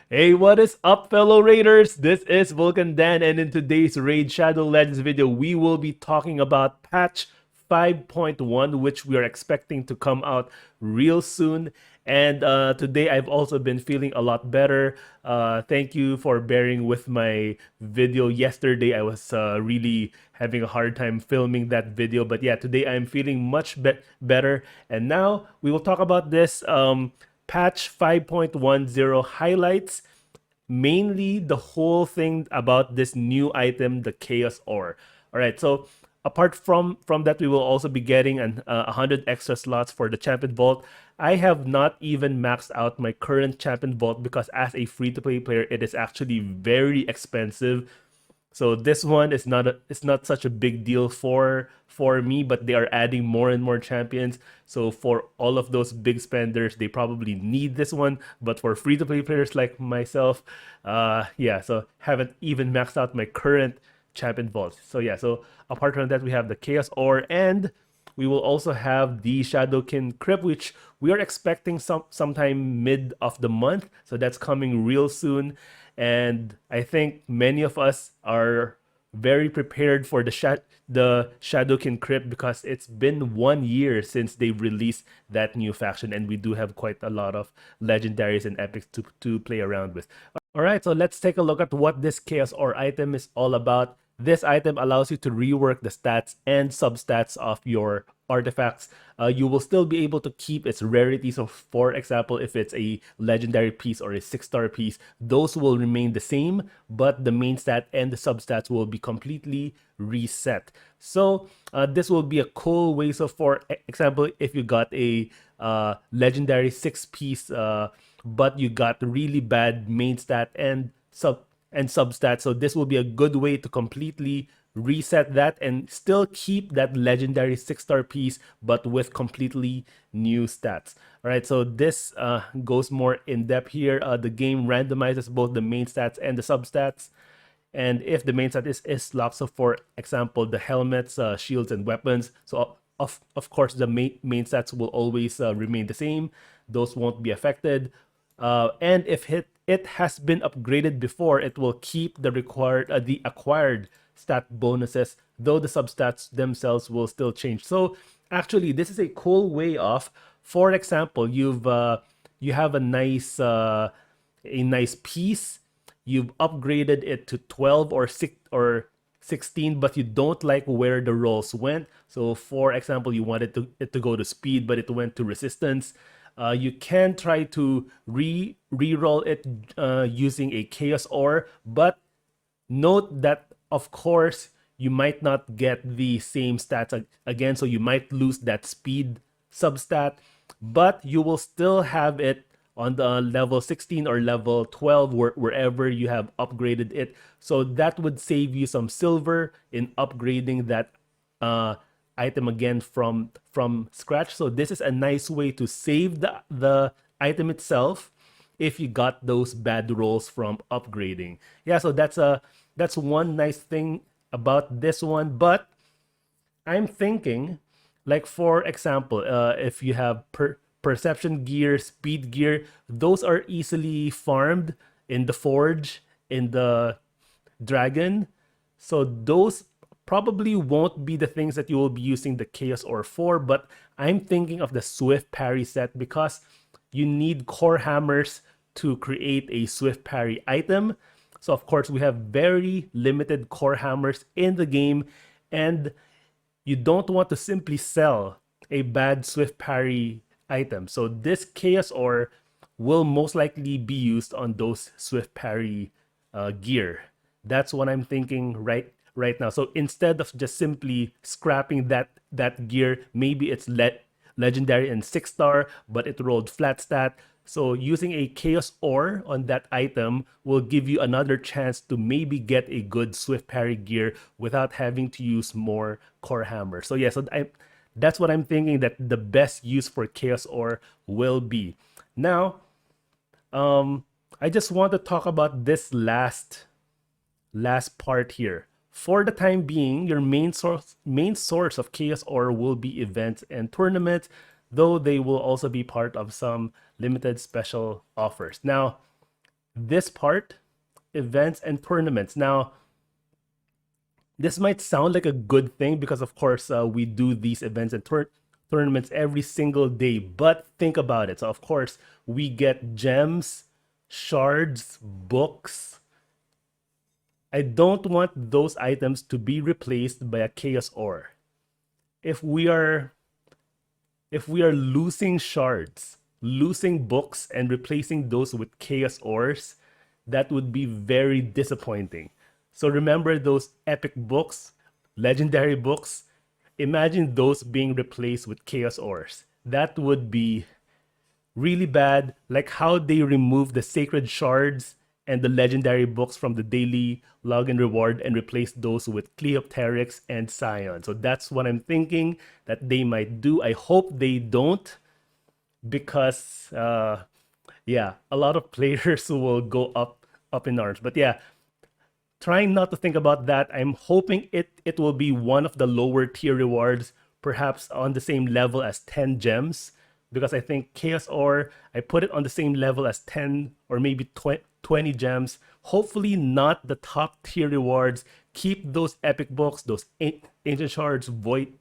Hey, what is up, fellow Raiders? This is Vulcan Dan, and in today's Raid Shadow Legends video, we will be talking about patch 5.1, which we are expecting to come out real soon. And today, I've also been feeling a lot better. Thank you for bearing with my video yesterday. I was really having a hard time filming that video, but yeah, today I'm feeling much better. And now we will talk about this. Patch 5.10 highlights mainly the whole thing about this new item, the Chaos Ore. All right, so apart from that, we will also be getting 100 extra slots for the Champion Vault. I have not even maxed out my current Champion Vault because as a free-to-play player, it is actually very expensive. So this one is it's not such a big deal for me, but they are adding more and more champions. So for all of those big spenders, they probably need this one. But for free to play players like myself, yeah, so haven't even maxed out my current champion vault. So yeah, so apart from that, we have the Chaos Ore, and we will also have the Shadowkin Crypt, which we are expecting sometime mid of the month. So that's coming real soon. And I think many of us are very prepared for the Shadowkin Crypt because it's been 1 year since they released that new faction, and we do have quite a lot of legendaries and epics to play around with. All right, so let's take a look at what this Chaos Ore item is all about. This item allows you to rework the stats and substats of your artifacts. You will still be able to keep its rarity. So, for example, if it's a legendary piece or a 6-star piece, those will remain the same, but the main stat and the substats will be completely reset. So, this will be a cool way. So, for example, if you got a legendary 6-piece, but you got really bad main stat and substats. So this will be a good way to completely reset that and still keep that legendary 6-star piece, but with completely new stats. All right, so this goes more in depth here. The game randomizes both the main stats and the substats. And if the main stat is locked, so for example, the helmets, shields, and weapons, so of course the main stats will always remain the same. Those won't be affected. And if it has been upgraded before, it will keep the acquired stat bonuses, though the substats themselves will still change. So actually, this is a cool way of, for example, you have a nice piece. You've upgraded it to 12 or 6 or 16, but you don't like where the rolls went. So for example, you wanted it to go to speed, but it went to resistance. You can try to re-roll it using a Chaos Ore, but note that of course you might not get the same stats again, so you might lose that speed substat, but you will still have it on the level 16 or level 12 wherever you have upgraded it. So that would save you some silver in upgrading that item again from scratch. So this is a nice way to save the item itself if you got those bad rolls from upgrading. Yeah, so that's one nice thing about this one. But I'm thinking, like for example, if you have perception gear, speed gear, those are easily farmed in the forge, in the dragon. So those probably won't be the things that you will be using the Chaos Ore for, but I'm thinking of the Swift Parry set because you need core hammers to create a Swift Parry item. So of course we have very limited core hammers in the game, and you don't want to simply sell a bad Swift Parry item. So this Chaos Ore will most likely be used on those Swift Parry gear. That's what I'm thinking right now. So instead of just simply scrapping that gear, maybe it's legendary and 6-star, but it rolled flat stat. So using a Chaos Ore on that item will give you another chance to maybe get a good Swift Parry gear without having to use more core hammer. So yeah, that's what I'm thinking that the best use for Chaos Ore will be. Now, I just want to talk about this last part here. For the time being, your main source of Chaos Ore will be events and tournaments, though they will also be part of some limited special offers. Now, this part, events and tournaments. Now, this might sound like a good thing because, of course, we do these events and tournaments every single day. But think about it. So, of course, we get gems, shards, books. I don't want those items to be replaced by a chaos ore. If we are losing shards, losing books, and replacing those with chaos ores, that would be very disappointing. So remember those epic books, legendary books. Imagine those being replaced with chaos ores. That would be really bad, like how they removed the sacred shards and the legendary books from the daily login reward and replaced those with Cleopteryx and Scion. So that's what I'm thinking that they might do. I hope they don't, because yeah, a lot of players will go up in arms. But yeah, trying not to think about that. I'm hoping it will be one of the lower tier rewards, perhaps on the same level as 10 gems, because I think Chaos Ore, I put it on the same level as 10 or maybe 20 gems. Hopefully not the top tier rewards. Keep those epic books, those ancient shards, void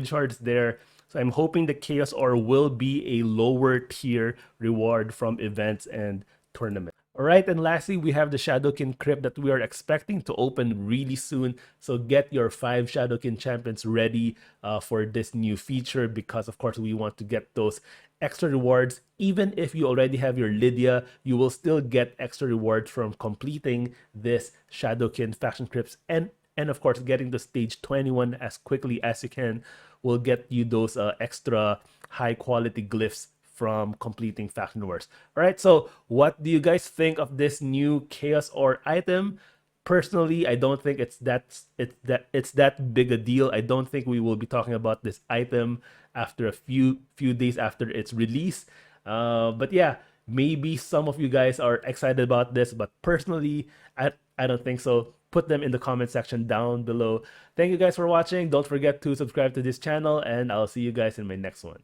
shards there. So I'm hoping the Chaos Ore will be a lower tier reward from events and tournaments. All right, and lastly, we have the Shadowkin Crypt that we are expecting to open really soon. So get your 5 Shadowkin champions ready for this new feature, because of course we want to get those extra rewards. Even if you already have your Lydia, you will still get extra rewards from completing this Shadowkin Faction Crypts, and of course getting to stage 21 as quickly as you can will get you those extra high quality glyphs from completing Faction Wars. All right, so what do you guys think of this new Chaos Ore item? Personally, I don't think it's that big a deal. I don't think we will be talking about this item after a few days after its release. But yeah, maybe some of you guys are excited about this, but personally, I don't think so. Put them in the comment section down below. Thank you guys for watching. Don't forget to subscribe to this channel, and I'll see you guys in my next one.